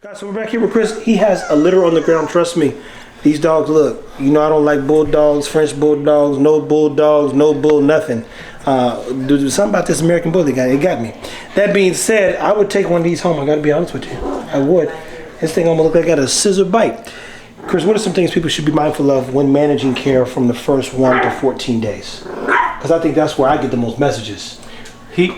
Guys, so we're back here with Chris. He has a litter on the ground. Trust me, these dogs, look, you know I don't like bulldogs, French bulldogs, no bull, nothing. There's something about this American bully guy, it got me. That being said, I would take one of these home. I gotta be honest with you. I would. This thing almost look like I got a scissor bite. Chris, what are some things people should be mindful of when managing care from the first 1 to 14 days? Because I think that's where I get the most messages. Heat.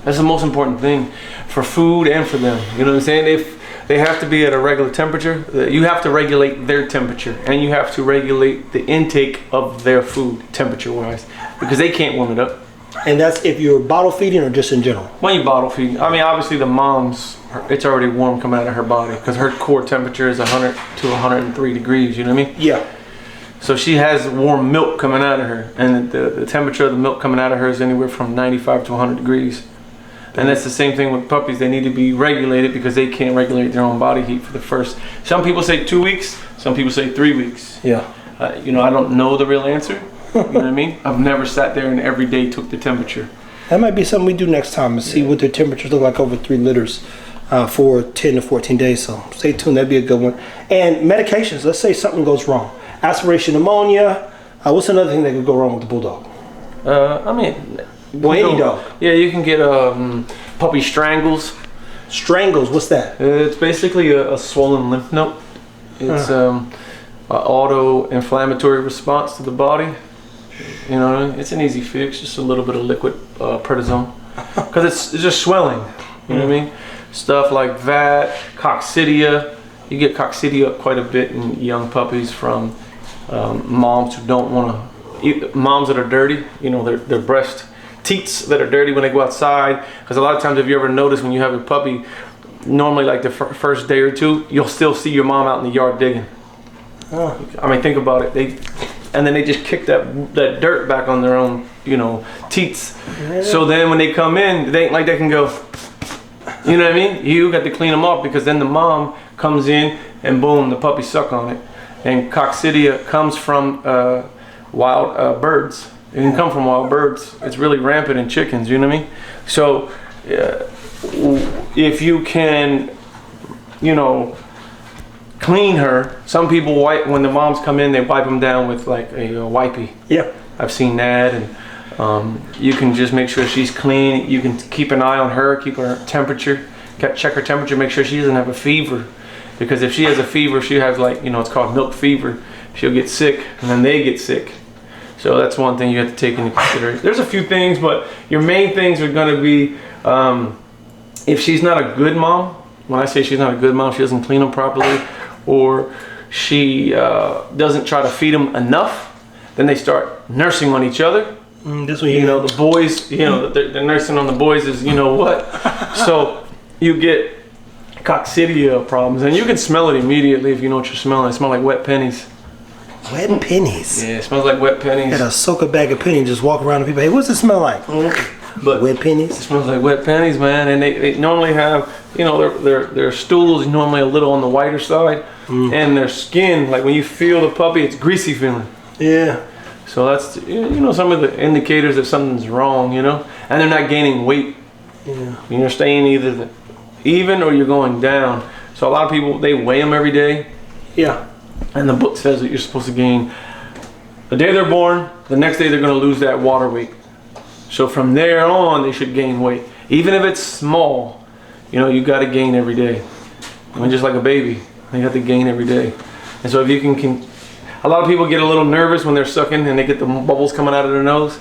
That's the most important thing for food and for them. You know what I'm saying? If they have to be at a regular temperature, you have to regulate their temperature, and you have to regulate the intake of their food temperature-wise, because they can't warm it up. And that's if you're bottle feeding or just in general? When you bottle feed, I mean, obviously the mom's, it's already warm coming out of her body because her core temperature is 100 to 103 degrees, you know what I mean? Yeah. So she has warm milk coming out of her, and the temperature of the milk coming out of her is anywhere from 95 to 100 degrees. And that's the same thing with puppies. They need to be regulated because they can't regulate their own body heat for the first. Some people say 2 weeks, some people say 3 weeks. Yeah. You know, I don't know the real answer. You know what I mean? I've never sat there and every day took the temperature. That might be something we do next time and see what their temperatures look like over 3 litters for 10 to 14 days. So stay tuned, that'd be a good one. And medications, let's say something goes wrong. Aspiration pneumonia, what's another thing that could go wrong with the bulldog? I mean, well, any dog. Yeah, you can get puppy strangles. Strangles, what's that? It's basically a swollen lymph node. It's an auto-inflammatory response to the body. You know, it's an easy fix, just a little bit of liquid prednisone. Because it's just swelling, you know what I mean? Stuff like that, coccidia. You get coccidia quite a bit in young puppies from moms who don't want to, moms that are dirty, you know, their breast teats that are dirty when they go outside. Because a lot of times, if you ever notice when you have a puppy, normally like the first day or two, you'll still see your mom out in the yard digging. Oh. I mean, think about it. And then they just kick that dirt back on their own, you know, teats. Yeah. So then when they come in, they ain't like they can go, you know what I mean? You got to clean them off, because then the mom comes in and boom, the puppy suck on it. And coccidia comes from wild birds. It can come from wild birds. It's really rampant in chickens, you know what I mean? So if you can, you know, clean her. Some people wipe, when the moms come in, they wipe them down with like a wipey. Yeah. I've seen that, and you can just make sure she's clean. You can keep an eye on her, keep her temperature, check her temperature, make sure she doesn't have a fever. Because if she has a fever, she has like, you know, it's called milk fever. She'll get sick, and then they get sick. So that's one thing you have to take into consideration. There's a few things, but your main things are going to be if she's not a good mom. When I say she's not a good mom, she doesn't clean them properly, or she doesn't try to feed them enough, then they start nursing on each other. This one, you know, the boys, you know, they're nursing on the boys is, you know what. So you get coccidia problems, and you can smell it immediately if you know what you're smelling. It smells like wet pennies. Wet pennies? Yeah, it smells like wet pennies. You gotta soak a bag of pennies and just walk around and people, hey, what's it smell like? But wet pennies? It smells like wet pennies, man. And they normally have, you know, their stools normally a little on the whiter side, and their skin, like when you feel the puppy, it's greasy feeling. Yeah. So that's, you know, some of the indicators that something's wrong, you know? And they're not gaining weight. Yeah. You're staying either even or you're going down. So a lot of people, they weigh them every day. Yeah. And the book says that you're supposed to gain, the day they're born, the next day they're going to lose that water weight. So from there on, they should gain weight. Even if it's small, you know, you got to gain every day. I mean, just like a baby, they have to gain every day. And so if you can, a lot of people get a little nervous when they're sucking and they get the bubbles coming out of their nose.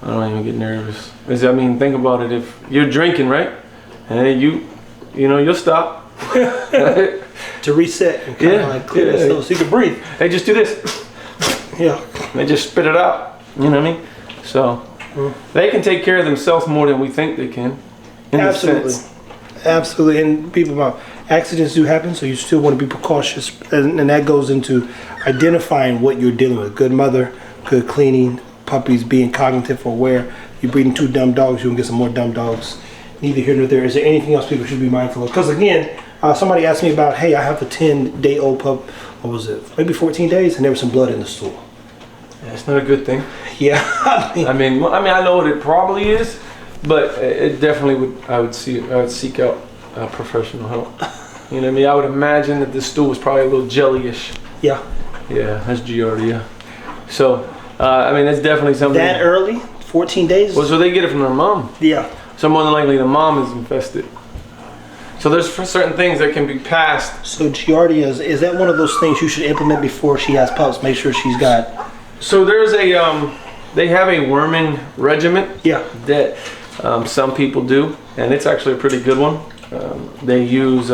I don't even get nervous. Because, I mean, think about it. If you're drinking, right? And you know, you'll stop. To reset and kind of like clear this so you can breathe. They just do this. Yeah. They just spit it out. You know what I mean? So they can take care of themselves more than we think they can. Absolutely. Absolutely. And people, about accidents do happen, so you still want to be precautious. And that goes into identifying what you're dealing with. Good mother, good cleaning, puppies being cognitive or aware. You're breeding 2 dumb dogs, you're going to get some more dumb dogs. Neither here nor there. Is there anything else people should be mindful of? Because again, somebody asked me about, hey, I have a 10-day-old pup. What was it? Maybe 14 days, and there was some blood in the stool. It's not a good thing. Yeah. I mean, I know what it probably is, but it definitely would. I would seek out professional help. You know what I mean? I would imagine that this stool was probably a little jelly-ish. Yeah. Yeah, that's Giardia. So, I mean, that's definitely something. That early? 14 days? Well, so they get it from their mom. Yeah. So more than likely the mom is infested. So there's certain things that can be passed. So Giardia, is that one of those things you should implement before she has pups? Make sure she's got... So there's a, they have a worming regimen. Yeah. That some people do, and it's actually a pretty good one. They use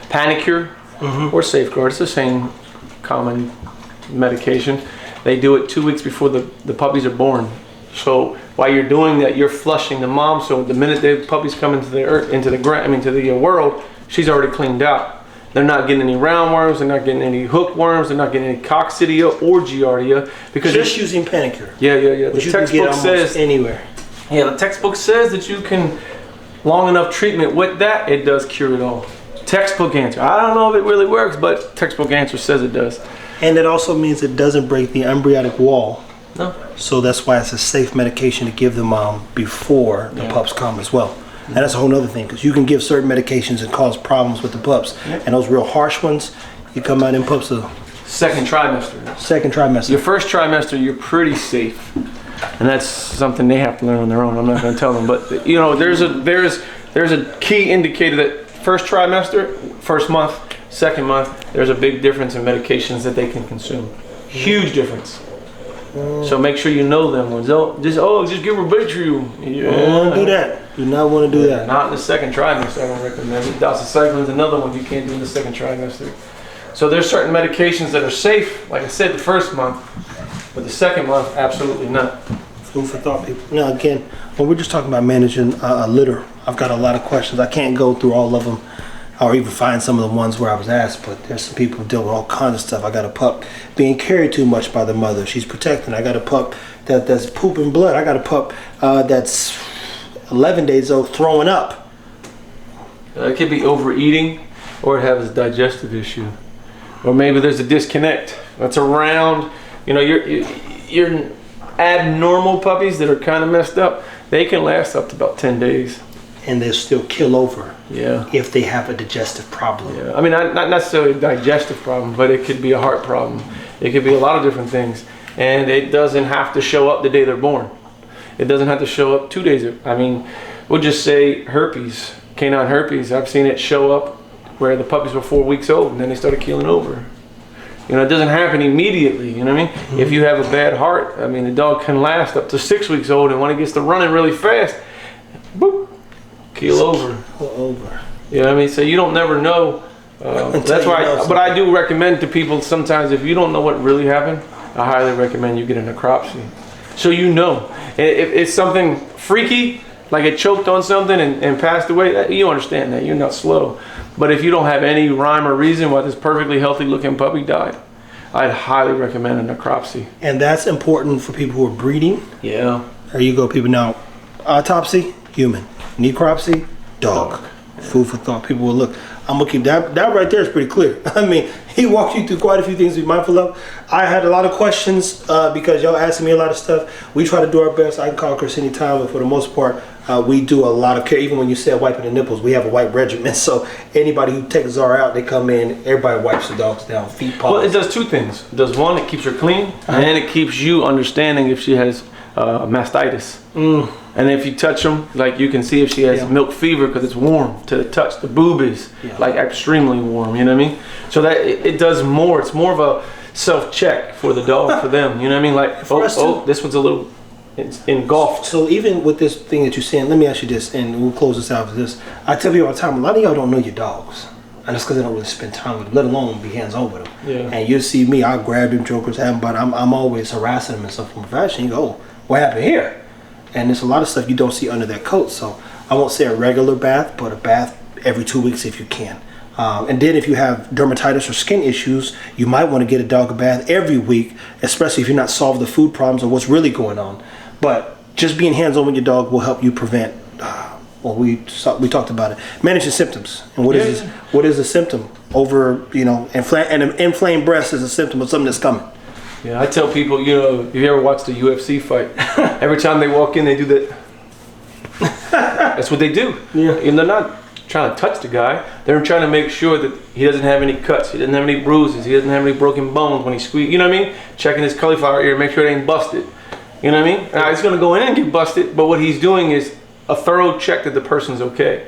Panicure or Safeguard. It's the same common medication. They do it 2 weeks before the puppies are born. So while you're doing that, you're flushing the mom. So the minute the puppies come into the earth, into the world, she's already cleaned out. They're not getting any roundworms. They're not getting any hookworms. They're not getting any coccidia or Giardia because just using Panicure. Yeah. But The textbook says anywhere. Yeah, the textbook says that you can long enough treatment with that, it does cure it all. Textbook answer. I don't know if it really works, but textbook answer says it does. And it also means it doesn't break the embryonic wall. No. So that's why it's a safe medication to give the mom before the pups come as well. And that's a whole other thing, because you can give certain medications and cause problems with the pups. And those real harsh ones, you come out in pups the Second trimester. second trimester. Your first trimester, you're pretty safe. And that's something they have to learn on their own. I'm not going to tell them, but you know, there's a key indicator that first trimester, first month, second month, there's a big difference in medications that they can consume. Huge difference. So make sure you know them ones. Don't just give her Baytril. You don't want to do that. Do not want to do that. Not in the second trimester. I don't recommend it. Doxycycline's another one you can't do in the second trimester. So there's certain medications that are safe, like I said, the first month, but the second month, absolutely not. Food for thought, people. Now again, when we're just talking about managing a litter, I've got a lot of questions. I can't go through all of them or even find some of the ones where I was asked, but there's some people who deal with all kinds of stuff. I got a pup being carried too much by the mother. She's protecting. I got a pup that's pooping blood. I got a pup that's 11 days old throwing up. It could be overeating, or it has a digestive issue, or maybe there's a disconnect. That's around, you know, your abnormal puppies that are kind of messed up. They can last up to about 10 days. And they'll still kill over. Yeah. If they have a digestive problem. Yeah. I mean, not necessarily a digestive problem, but it could be a heart problem. It could be a lot of different things. And it doesn't have to show up the day they're born. It doesn't have to show up 2 days. I mean, we'll just say herpes, canine herpes. I've seen it show up where the puppies were 4 weeks old and then they started keeling over. You know, it doesn't happen immediately, you know what I mean? Mm-hmm. If you have a bad heart, I mean, the dog can last up to 6 weeks old, and when it gets to running really fast, boop, keel over. You know what I mean? So you don't never know. That's why, but I do recommend to people sometimes, if you don't know what really happened, I highly recommend you get a necropsy. So you know. If it's something freaky, like it choked on something and passed away, you understand that. You're not slow. But if you don't have any rhyme or reason why this perfectly healthy looking puppy died, I'd highly recommend a necropsy. And that's important for people who are breeding. Yeah. There you go, people. Now, autopsy, human. Necropsy, dog. Food for thought. People will look. I'm gonna keep that. That right there is pretty clear. I mean, he walked you through quite a few things to be mindful of. I had a lot of questions because y'all asking me a lot of stuff. We try to do our best. I can call Chris anytime, but for the most part, we do a lot of care. Even when you said wiping the nipples, we have a wipe regimen. So anybody who takes Zara out, they come in, everybody wipes the dogs down, feet, paws. Well, it does two things. It does one, it keeps her clean, and it keeps you understanding if she has mastitis. And if you touch them, like you can see if she has milk fever because it's warm to the touch. The boob is like extremely warm, you know what I mean? So that it does more. It's more of a self-check for the dog, for them, you know what I mean? Like, oh, this one's a little engulfed. So even with this thing that you're saying, let me ask you this, and we'll close this out with this. I tell you all the time, a lot of y'all don't know your dogs. And that's because they don't really spend time with them, let alone be hands-on with them. Yeah. And you'll see me, I'll grab them jokers, have them, but I'm always harassing them and stuff from fashion. You go, oh, what happened here? And there's a lot of stuff you don't see under that coat. So I won't say a regular bath, but a bath every 2 weeks if you can. And then if you have dermatitis or skin issues, you might want to get a dog a bath every week, especially if you're not solving the food problems or what's really going on. But just being hands-on with your dog will help you prevent, well, we talked about it, managing symptoms. And what is this? What is a symptom? An inflamed breast is a symptom of something that's coming. Yeah, I tell people, you know, if you ever watched a UFC fight, every time they walk in, they do that. That's what they do. Yeah. And they're not trying to touch the guy. They're trying to make sure that he doesn't have any cuts, he doesn't have any bruises, he doesn't have any broken bones when he squeezes. You know what I mean? Checking his cauliflower ear, make sure it ain't busted. You know what I mean? Now, he's gonna go in and get busted, but what he's doing is a thorough check that the person's okay.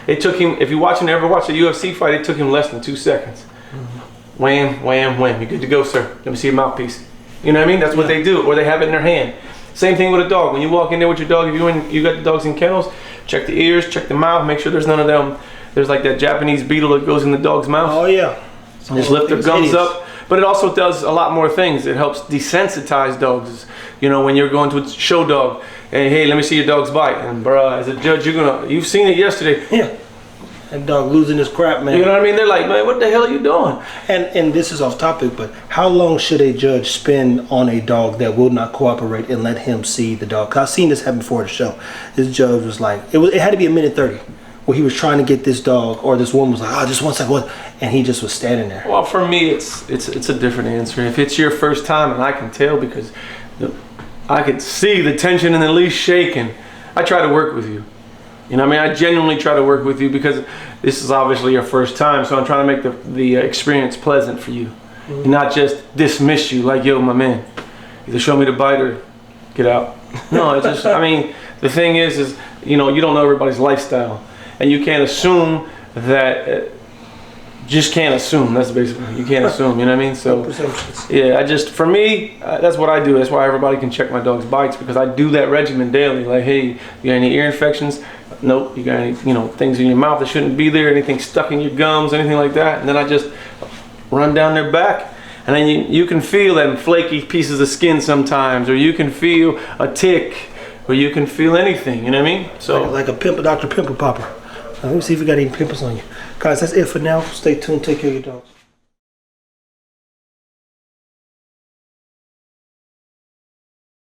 It took him, if you ever watch a UFC fight, it took him less than 2 seconds. Wham, wham, wham. You're good to go, sir. Let me see your mouthpiece. You know what I mean? That's what they do, or they have it in their hand. Same thing with a dog. When you walk in there with your dog, if you got the dogs in kennels, check the ears, check the mouth, make sure there's none of them. There's like that Japanese beetle that goes in the dog's mouth. Oh yeah. Just lift their gums up. But it also does a lot more things. It helps desensitize dogs. You know, when you're going to a show dog, and hey, let me see your dog's bite. And bruh, as a judge, you've seen it yesterday. Yeah. That dog losing his crap, man. You know what I mean? They're like, man, what the hell are you doing? And this is off topic, but how long should a judge spend on a dog that will not cooperate and let him see the dog? 'Cause I've seen this happen before the show. This judge was like, it had to be a minute 30, where he was trying to get this dog, or this woman was like, oh, just 1 second, and he just was standing there. Well, for me, it's a different answer. If it's your first time, and I can tell because I could see the tension and the leash shaking, I try to work with you. You know what I mean? I genuinely try to work with you because this is obviously your first time, so I'm trying to make the experience pleasant for you. And not just dismiss you like, yo, my man, either show me the bite or get out. No, it's just, I mean, the thing is, you know, you don't know everybody's lifestyle. And you can't assume that, just can't assume, that's basically, you can't assume, you know what I mean? So, yeah, for me, that's what I do. That's why everybody can check my dog's bites, because I do that regimen daily. Like, hey, you got any ear infections? Nope. You got any, you know, things in your mouth that shouldn't be there, anything stuck in your gums, anything like that? And then I just run down their back. And then you can feel them flaky pieces of skin sometimes, or you can feel a tick, or you can feel anything, you know what I mean? So like a pimple, Dr. Pimple Popper. Let me see if we got any pimples on you. Guys, that's it for now. Stay tuned. Take care of your dogs.